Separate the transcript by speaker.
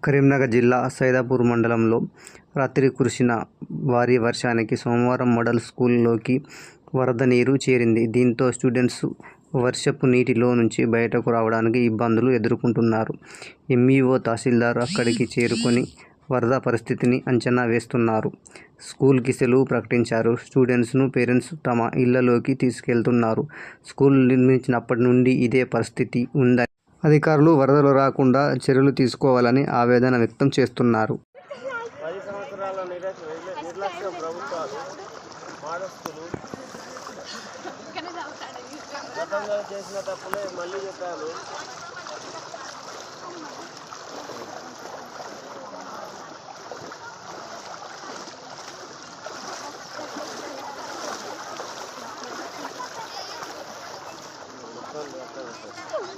Speaker 1: కరీంనగర్ జిల్లా సైదాపూర్ మండలంలో రాత్రి కురిసిన భారీ వర్షానికి సోమవారం మోడల్ స్కూల్లోకి వరద నీరు చేరింది. దీంతో స్టూడెంట్స్ వర్షపు నీటిలో నుంచి బయటకు రావడానికి ఇబ్బందులు ఎదుర్కొంటున్నారు. ఎంఈఓ, తహసీల్దార్ అక్కడికి చేరుకొని వరద పరిస్థితిని అంచనా వేస్తున్నారు. స్కూల్కి సెలవు ప్రకటించారు. స్టూడెంట్స్ను పేరెంట్స్ తమ ఇళ్లలోకి తీసుకెళ్తున్నారు. స్కూల్ నిర్మించినప్పటి నుండి ఇదే పరిస్థితి ఉందని అధికారులు వరదలు రాకుండా చర్యలు తీసుకోవాలని ఆవేదన వ్యక్తం చేస్తున్నారు.
Speaker 2: 10 సంవత్సరాల నిర్లక్ష్యం ప్రభుత్వాలు మాదస్తులు గతంలో చేసిన తప్పులే మళ్ళీ చెప్పారు. మొత్తం